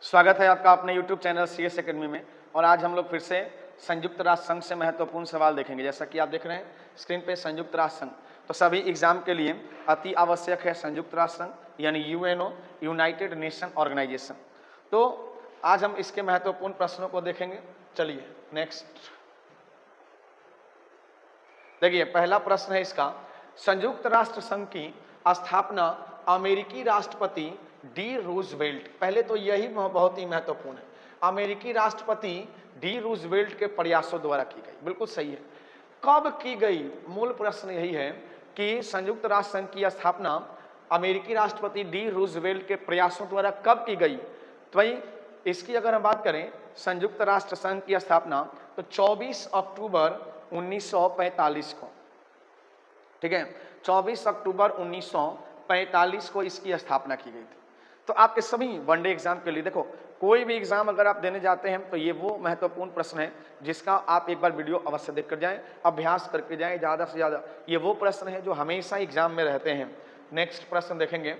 स्वागत है आपका अपने YouTube चैनल CS एकेडमी में। और आज हम लोग फिर से संयुक्त राष्ट्र संघ से महत्वपूर्ण सवाल देखेंगे। जैसा कि आप देख रहे हैं स्क्रीन पे संयुक्त राष्ट्र संघ, तो सभी एग्जाम के लिए अति आवश्यक है संयुक्त राष्ट्र संघ यानी यूएनओ, यूनाइटेड नेशन ऑर्गेनाइजेशन। तो आज हम इसके महत्वपूर्ण प्रश्नों को देखेंगे। चलिए नेक्स्ट देखिए, पहला प्रश्न है इसका, संयुक्त राष्ट्र संघ की स्थापना अमेरिकी राष्ट्रपति डी रूजवेल्ट, पहले तो यही बहुत ही महत्वपूर्ण है, अमेरिकी राष्ट्रपति डी रूजवेल्ट के प्रयासों द्वारा की गई। बिल्कुल सही है। कब की गई, मूल प्रश्न यही है कि संयुक्त राष्ट्र संघ की स्थापना अमेरिकी राष्ट्रपति डी रूजवेल्ट के प्रयासों द्वारा कब की गई। तो भाई इसकी अगर हम बात करें संयुक्त राष्ट्र संघ की स्थापना तो 24 अक्टूबर 1945 को, ठीक है, 24 अक्टूबर 1945 को इसकी स्थापना की गई थी। तो आपके सभी वनडे एग्जाम के लिए देखो, कोई भी एग्जाम अगर आप देने जाते हैं तो ये वो महत्वपूर्ण प्रश्न है जिसका आप एक बार वीडियो अवश्य देख कर जाएं, अभ्यास करके जाएं ज़्यादा से ज़्यादा। ये वो प्रश्न है जो हमेशा एग्जाम में रहते हैं। नेक्स्ट प्रश्न देखेंगे,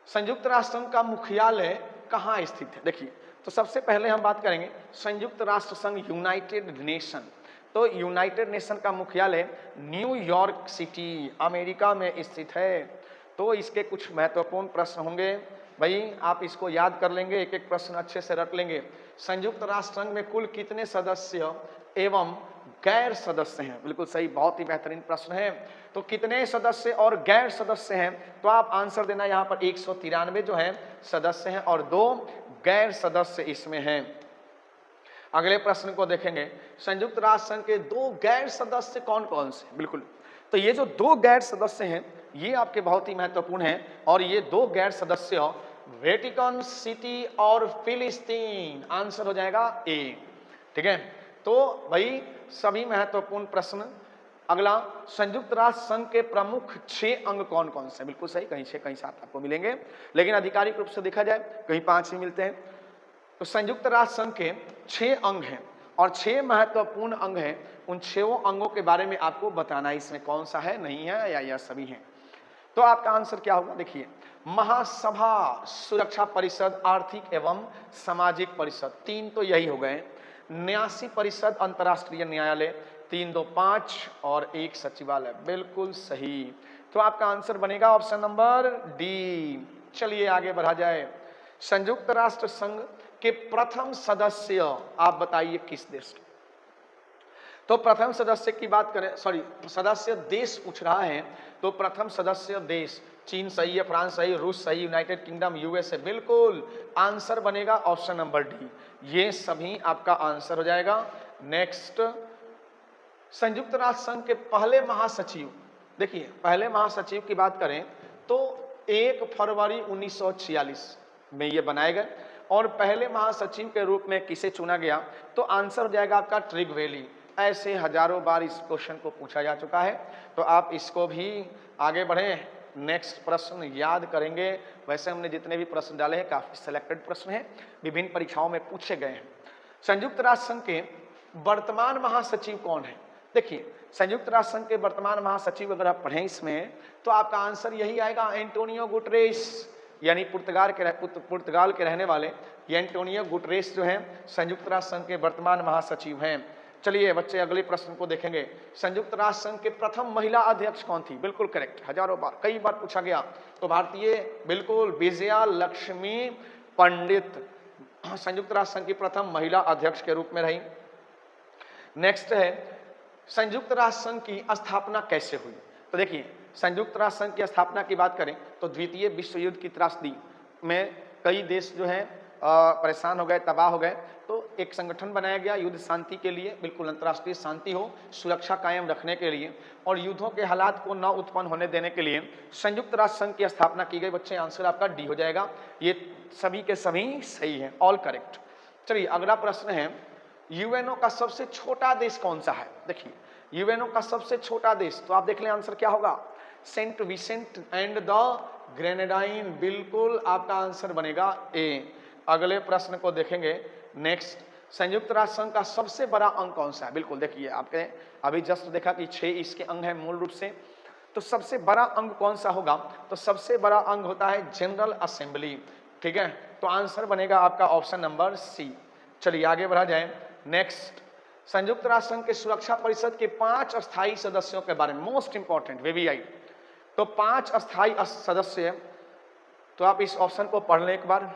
संयुक्त राष्ट्र संघ का मुख्यालय कहाँ स्थित है। देखिए, तो सबसे पहले हम बात करेंगे संयुक्त राष्ट्र संघ यूनाइटेड नेशन। तो यूनाइटेड नेशन का मुख्यालय न्यूयॉर्क सिटी अमेरिका में स्थित है। तो इसके कुछ महत्वपूर्ण प्रश्न होंगे भाई, आप इसको याद कर लेंगे, एक एक प्रश्न अच्छे से रट लेंगे। संयुक्त राष्ट्र संघ में कुल कितने सदस्य एवं गैर सदस्य हैं। बिल्कुल सही, बहुत ही बेहतरीन प्रश्न है। तो कितने सदस्य और गैर सदस्य हैं, तो आप आंसर देना यहाँ पर 193 जो है सदस्य हैं और 2 गैर सदस्य इसमें हैं। अगले प्रश्न को देखेंगे, संयुक्त राष्ट्र संघ के 2 गैर सदस्य कौन कौन से। बिल्कुल, तो ये जो 2 गैर सदस्य हैं ये आपके बहुत ही महत्वपूर्ण हैं और ये 2 गैर सदस्य वेटिकन सिटी और फिलिस्तीन, आंसर हो जाएगा ए। ठीक है, तो भाई सभी महत्वपूर्ण प्रश्न। अगला, संयुक्त राष्ट्र संघ के प्रमुख 6 अंग कौन कौन से। बिल्कुल सही, कहीं 6 कहीं 7 आपको मिलेंगे, लेकिन आधिकारिक रूप से देखा जाए कहीं 5 ही मिलते हैं। तो संयुक्त राष्ट्र संघ के 6 अंग हैं और 6 महत्वपूर्ण अंग हैं। उन 6 अंगों के बारे में आपको बताना है, इसमें कौन सा है, नहीं है या यह सभी हैं। तो आपका आंसर क्या होगा, देखिए, महासभा, सुरक्षा परिषद, आर्थिक एवं सामाजिक परिषद, 3 तो यही हो गए। न्यासी परिषद, अंतर्राष्ट्रीय न्यायालय, 3 2 5 और 1 सचिवालय। बिल्कुल सही, तो आपका आंसर बनेगा ऑप्शन नंबर डी। चलिए आगे बढ़ा जाए। संयुक्त राष्ट्र संघ के प्रथम सदस्य आप बताइए किस देश के। तो प्रथम सदस्य की बात करें, सॉरी सदस्य देश पूछ रहा है, तो प्रथम सदस्य देश चीन सही है, फ्रांस सही, रूस सही, यूनाइटेड किंगडम, यूएसए। बिल्कुल आंसर बनेगा ऑप्शन नंबर डी, ये सभी आपका आंसर हो जाएगा। नेक्स्ट, संयुक्त राष्ट्र संघ के पहले महासचिव, देखिए पहले महासचिव की बात करें तो 1 फरवरी 1946 में ये बनाए गए और पहले महासचिव के रूप में किसे चुना गया, तो आंसर हो जाएगा आपका ट्रिगवेली। ऐसे हजारों बार इस क्वेश्चन को पूछा जा चुका है, तो आप इसको भी आगे बढ़ें। नेक्स्ट प्रश्न याद करेंगे। वैसे हमने जितने भी प्रश्न डाले हैं काफी सिलेक्टेड प्रश्न हैं, विभिन्न परीक्षाओं में पूछे गए हैं। संयुक्त राष्ट्र संघ के वर्तमान महासचिव कौन है। देखिए, संयुक्त राष्ट्र संघ के वर्तमान महासचिव अगर आप पढ़ें इसमें तो आपका आंसर यही आएगा, एंटोनियो गुटरेस, यानी पुर्तगाल के रहने वाले एंटोनियो गुटरेस जो हैं संयुक्त राष्ट्र संघ के वर्तमान महासचिव हैं। चलिए बच्चे अगले प्रश्न को देखेंगे, संयुक्त राष्ट्र संघ के प्रथम महिला अध्यक्ष कौन थी। बिल्कुल करेक्ट, हजारों बार कई बार पूछा गया, तो भारतीय बिल्कुल विजया लक्ष्मी पंडित संयुक्त राष्ट्र संघ की प्रथम महिला अध्यक्ष के रूप में रही। नेक्स्ट है, संयुक्त राष्ट्र संघ की स्थापना कैसे हुई। तो देखिए, संयुक्त राष्ट्र संघ की स्थापना की बात करें तो द्वितीय विश्व युद्ध की त्रासदी में कई देश जो हैं परेशान हो गए, तबाह हो गए, तो एक संगठन बनाया गया युद्ध शांति के लिए, बिल्कुल अंतर्राष्ट्रीय शांति हो, सुरक्षा कायम रखने के लिए और युद्धों के हालात को न उत्पन्न होने देने के लिए संयुक्त राष्ट्र संघ की स्थापना की गई। बच्चे आंसर आपका डी हो जाएगा, ये सभी के सभी सही है, ऑल करेक्ट। चलिए अगला प्रश्न है, यूएनओ का सबसे छोटा देश कौन सा है। देखिए, यूएनओ का सबसे छोटा देश, तो आप देख लें आंसर क्या होगा, सेंट विसेंट एंड द ग्रेनेडाइन। बिल्कुल आपका आंसर बनेगा ए। अगले प्रश्न को देखेंगे। नेक्स्ट, संयुक्त राष्ट्र संघ का सबसे बड़ा अंग कौन सा है। बिल्कुल देखिए, आपके अभी जस्ट देखा कि 6 इसके अंग हैं मूल रूप से, तो सबसे बड़ा अंग कौन सा होगा, तो सबसे बड़ा अंग होता है जनरल असेंबली। ठीक है, तो आंसर बनेगा आपका ऑप्शन नंबर सी। चलिए आगे बढ़ा जाए। नेक्स्ट, संयुक्त राष्ट्र संघ के सुरक्षा परिषद के 5 अस्थायी सदस्यों के बारे में, मोस्ट इंपॉर्टेंट वीवीआई। तो 5 अस्थायी सदस्य, तो आप इस ऑप्शन को पढ़ लें एक बार,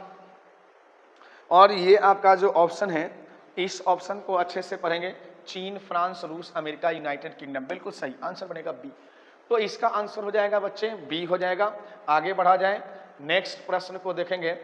और ये आपका जो ऑप्शन है इस ऑप्शन को अच्छे से पढ़ेंगे। चीन, फ्रांस, रूस, अमेरिका, यूनाइटेड किंगडम, बिल्कुल सही आंसर बनेगा बी। तो इसका आंसर हो जाएगा बच्चे बी हो जाएगा। आगे बढ़ा जाए, नेक्स्ट प्रश्न को देखेंगे।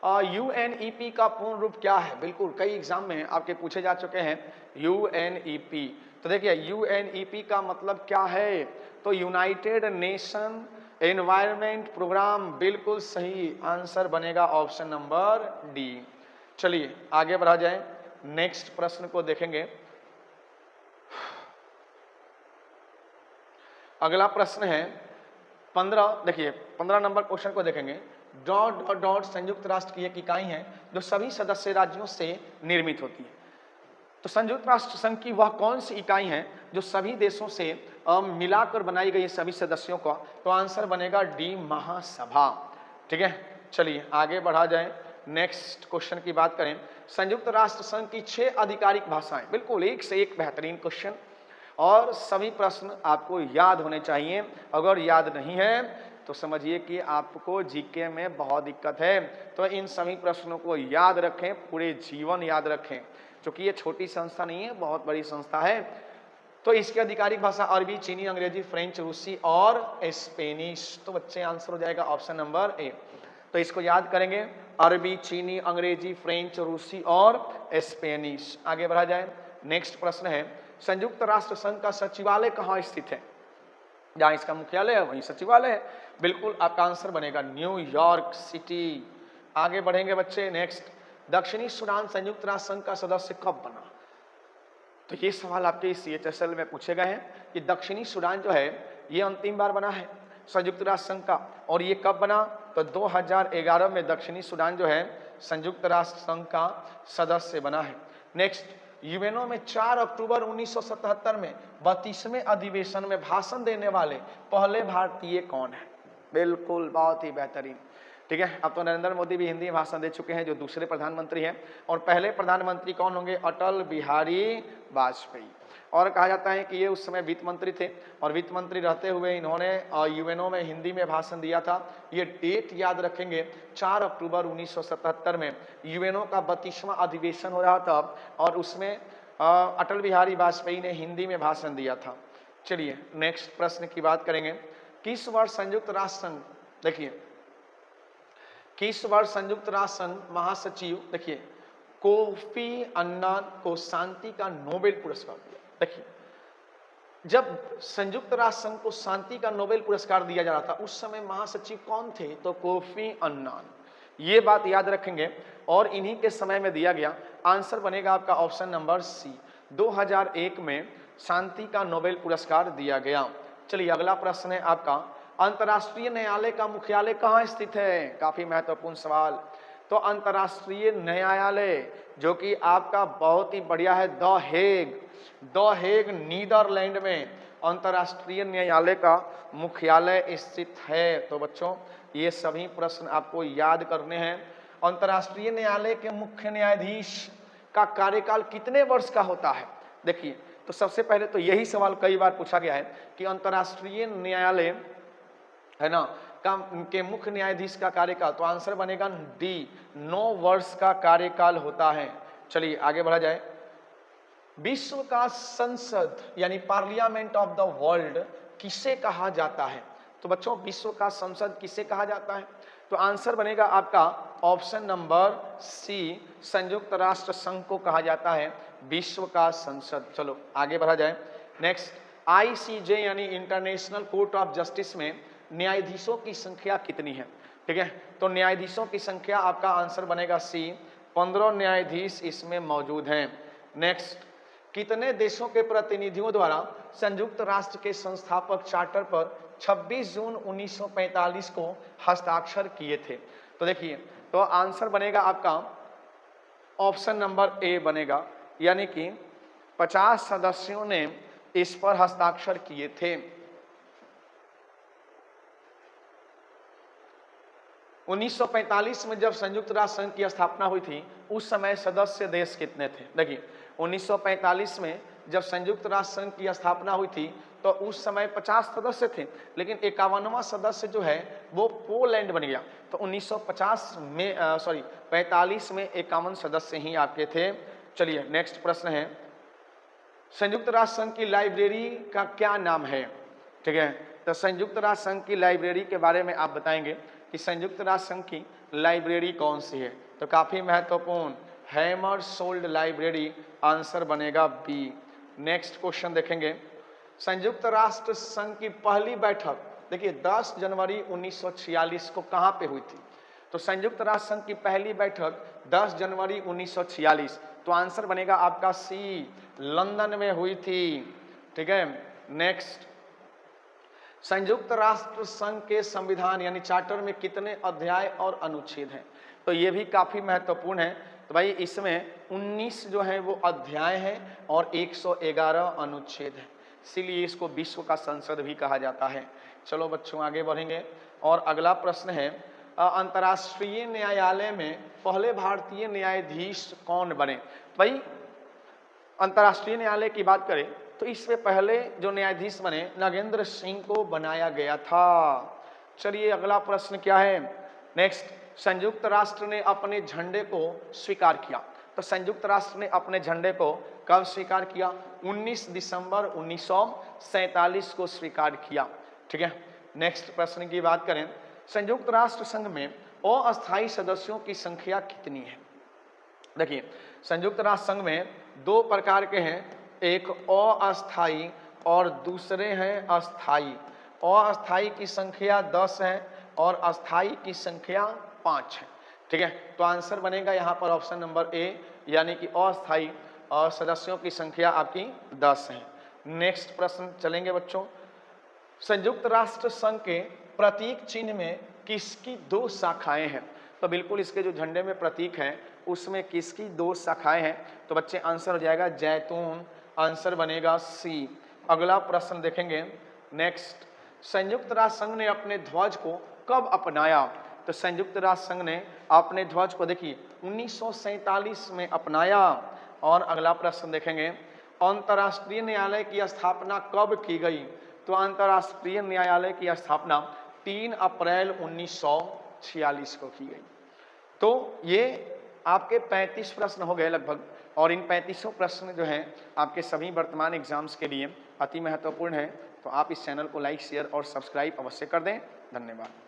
यूएनईपी का पूर्ण रूप क्या है? बिल्कुल कई एग्जाम में आपके पूछे जा चुके हैं यूएनईपी। तो देखिए यूएनईपी का मतलब क्या है? तो यूनाइटेड नेशन एनवायरनमेंट प्रोग्राम, बिल्कुल सही आंसर बनेगा ऑप्शन नंबर डी। चलिए आगे बढ़ा जाए, नेक्स्ट प्रश्न को देखेंगे। अगला प्रश्न है 15, देखिए 15 नंबर क्वेश्चन को देखेंगे। डॉट डॉट डॉट संयुक्त राष्ट्र की एक इकाई है जो सभी सदस्य राज्यों से निर्मित होती है। तो संयुक्त राष्ट्र संघ की वह कौन सी इकाई है जो सभी देशों से मिलाकर बनाई गई सभी सदस्यों का? तो आंसर बनेगा डी, महासभा। ठीक है, चलिए आगे बढ़ा जाए, नेक्स्ट क्वेश्चन की बात करें। संयुक्त राष्ट्र संघ की 6 आधिकारिक भाषाएं, बिल्कुल एक से एक बेहतरीन क्वेश्चन, और सभी प्रश्न आपको याद होने चाहिए। अगर याद नहीं है तो समझिए कि आपको जीके में बहुत दिक्कत है। तो इन सभी प्रश्नों को याद रखें, पूरे जीवन याद रखें, क्योंकि ये छोटी संस्था नहीं है, बहुत बड़ी संस्था है। तो इसकी आधिकारिक भाषा अरबी, चीनी, अंग्रेजी, फ्रेंच, रूसी और स्पेनिश। तो बच्चे आंसर हो जाएगा ऑप्शन नंबर ए। तो इसको याद करेंगे, अरबी, चीनी, अंग्रेजी, फ्रेंच, रूसी और स्पेनिश। आगे बढ़ा जाए, नेक्स्ट प्रश्न है संयुक्त राष्ट्र संघ का सचिवालय कहाँ स्थित है? जहाँ इसका मुख्यालय है वहीं सचिवालय है। बिल्कुल आपका आंसर बनेगा न्यूयॉर्क सिटी। आगे बढ़ेंगे बच्चे, नेक्स्ट, दक्षिणी सूडान संयुक्त राष्ट्र संघ का सदस्य कब बना? तो ये सवाल आपके इस CHSL में पूछे गए हैं कि दक्षिणी सूडान जो है ये अंतिम बार बना है संयुक्त राष्ट्र संघ का, और ये कब बना? तो 2011 में दक्षिणी सूडान जो है संयुक्त राष्ट्र संघ का सदस्य बना है। नेक्स्ट, यूएनओ में 4 अक्टूबर 1977 में 32वें अधिवेशन में भाषण देने वाले पहले भारतीय कौन है? बिल्कुल बहुत ही बेहतरीन। ठीक है, अब तो नरेंद्र मोदी भी हिंदी में भाषण दे चुके हैं, जो दूसरे प्रधानमंत्री हैं। और पहले प्रधानमंत्री कौन होंगे? अटल बिहारी वाजपेयी। और कहा जाता है कि ये उस समय वित्त मंत्री थे, और वित्त मंत्री रहते हुए इन्होंने यूएनओ में हिंदी में भाषण दिया था। ये डेट याद रखेंगे, 4 अक्टूबर 1977 में यूएनओ का 32वां अधिवेशन हो रहा था, और उसमें अटल बिहारी वाजपेयी ने हिंदी में भाषण दिया था। चलिए नेक्स्ट प्रश्न की बात करेंगे। किस वर्ष संयुक्त राष्ट्र संघ, देखिए किस वर्ष संयुक्त राष्ट्र संघ महासचिव, देखिए कोफी अन्नान को शांति का नोबेल पुरस्कार दिया? देखिए जब संयुक्त राष्ट्र संघ को शांति का नोबेल पुरस्कार दिया जा रहा था उस समय महासचिव कौन थे? तो कोफी अन्नान। ये बात याद रखेंगे, और इन्हीं के समय में दिया गया। आंसर बनेगा आपका ऑप्शन नंबर सी, 2001 में शांति का नोबेल पुरस्कार दिया गया। चलिए अगला प्रश्न है आपका, अंतर्राष्ट्रीय न्यायालय का मुख्यालय कहाँ स्थित है? काफी महत्वपूर्ण सवाल। तो अंतर्राष्ट्रीय न्यायालय जो कि आपका बहुत ही बढ़िया है, द हेग नीदरलैंड में अंतर्राष्ट्रीय न्यायालय का मुख्यालय स्थित है। तो बच्चों ये सभी प्रश्न आपको याद करने हैं। अंतर्राष्ट्रीय न्यायालय के मुख्य न्यायाधीश का कार्यकाल कितने वर्ष का होता है? देखिए तो सबसे पहले तो यही सवाल कई बार पूछा गया है कि अंतर्राष्ट्रीय न्यायालय है ना के मुख्य न्यायाधीश का कार्यकाल, तो आंसर बनेगा डी, 9 वर्ष का कार्यकाल होता है। चलिए आगे बढ़ा जाए। विश्व का संसद यानी पार्लियामेंट ऑफ द वर्ल्ड किसे कहा जाता है? तो बच्चों विश्व का संसद किसे कहा जाता है? तो आंसर बनेगा आपका ऑप्शन नंबर सी, संयुक्त राष्ट्र संघ को कहा जाता है विश्व का संसद। चलो आगे बढ़ा जाए। नेक्स्ट, ICJ यानी इंटरनेशनल कोर्ट ऑफ जस्टिस में न्यायाधीशों की संख्या कितनी है? ठीक है, तो न्यायाधीशों की संख्या आपका आंसर बनेगा सी, 15 न्यायाधीश इसमें मौजूद हैं। नेक्स्ट, कितने देशों के प्रतिनिधियों द्वारा संयुक्त राष्ट्र के संस्थापक चार्टर पर 26 जून 1945 को हस्ताक्षर किए थे? तो देखिए तो आंसर बनेगा आपका ऑप्शन नंबर ए बनेगा, यानी कि 50 सदस्यों ने इस पर हस्ताक्षर किए थे। 1945 में जब संयुक्त राष्ट्र संघ की स्थापना हुई थी, उस समय सदस्य देश कितने थे? देखिए 1945 में जब संयुक्त राष्ट्र संघ की स्थापना हुई थी तो उस समय 50 सदस्य थे, लेकिन 51वां सदस्य जो है वो पोलैंड बन गया। तो 1950 में 45 में 51 सदस्य ही आपके थे। चलिए नेक्स्ट प्रश्न है, संयुक्त राष्ट्र संघ की लाइब्रेरी का क्या नाम है? ठीक है, तो संयुक्त राष्ट्र संघ की लाइब्रेरी के बारे में आप बताएंगे कि संयुक्त राष्ट्र संघ की लाइब्रेरी कौन सी है। तो काफी महत्वपूर्ण, हैमरशोल्ड लाइब्रेरी, आंसर बनेगा बी। नेक्स्ट क्वेश्चन देखेंगे, संयुक्त राष्ट्र संघ की पहली बैठक देखिए 10 जनवरी 1946 को कहां पे हुई थी? तो संयुक्त राष्ट्र संघ की पहली बैठक 10 जनवरी 1946, तो आंसर बनेगा आपका सी, लंदन में हुई थी। ठीक है, नेक्स्ट, संयुक्त राष्ट्र संघ के संविधान यानी चार्टर में कितने अध्याय और अनुच्छेद हैं? तो ये भी काफी महत्वपूर्ण है। तो भाई इसमें 19 जो है वो अध्याय हैं और 111 अनुच्छेद हैं, इसीलिए इसको विश्व का संसद भी कहा जाता है। चलो बच्चों आगे बढ़ेंगे और अगला प्रश्न है, अंतर्राष्ट्रीय न्यायालय में पहले भारतीय न्यायाधीश कौन बने? भाई अंतर्राष्ट्रीय न्यायालय की बात करें तो इससे पहले जो न्यायाधीश बने नागेंद्र सिंह को बनाया गया था। चलिए अगला प्रश्न क्या है, नेक्स्ट, संयुक्त राष्ट्र ने अपने झंडे को स्वीकार किया। तो संयुक्त राष्ट्र ने अपने झंडे को कब स्वीकार किया? 19 दिसंबर 1947 को स्वीकार किया। ठीक है, नेक्स्ट प्रश्न की बात करें, संयुक्त राष्ट्र संघ में अस्थायी सदस्यों की संख्या कितनी है? देखिए संयुक्त राष्ट्र संघ में दो प्रकार के हैं, एक अस्थायी और दूसरे हैं अस्थायी। अस्थायी की संख्या 10 है और अस्थायी की संख्या 5 है। ठीक है, तो आंसर बनेगा यहाँ पर ऑप्शन नंबर ए, यानी कि अस्थायी और सदस्यों की संख्या आपकी 10 है। नेक्स्ट प्रश्न चलेंगे बच्चों, संयुक्त राष्ट्र संघ के प्रतीक चिन्ह में किसकी 2 शाखाएं हैं? तो बिल्कुल इसके जो झंडे में प्रतीक है उसमें किसकी 2 शाखाएं हैं? तो बच्चे आंसर हो जाएगा जैतून, आंसर बनेगा सी। अगला प्रश्न देखेंगे, नेक्स्ट, संयुक्त राष्ट्र संघ ने अपने ध्वज को कब अपनाया? तो संयुक्त राष्ट्र संघ ने अपने ध्वज को देखिए 1947 में अपनाया। और अगला प्रश्न देखेंगे, अंतर्राष्ट्रीय न्यायालय की स्थापना कब की गई? तो अंतर्राष्ट्रीय न्यायालय की स्थापना 3 अप्रैल 1946 को की गई। तो ये आपके 35 प्रश्न हो गए लगभग, और इन 35 प्रश्न जो हैं आपके सभी वर्तमान एग्जाम्स के लिए अति महत्वपूर्ण है। तो आप इस चैनल को लाइक, शेयर और सब्सक्राइब अवश्य कर दें। धन्यवाद।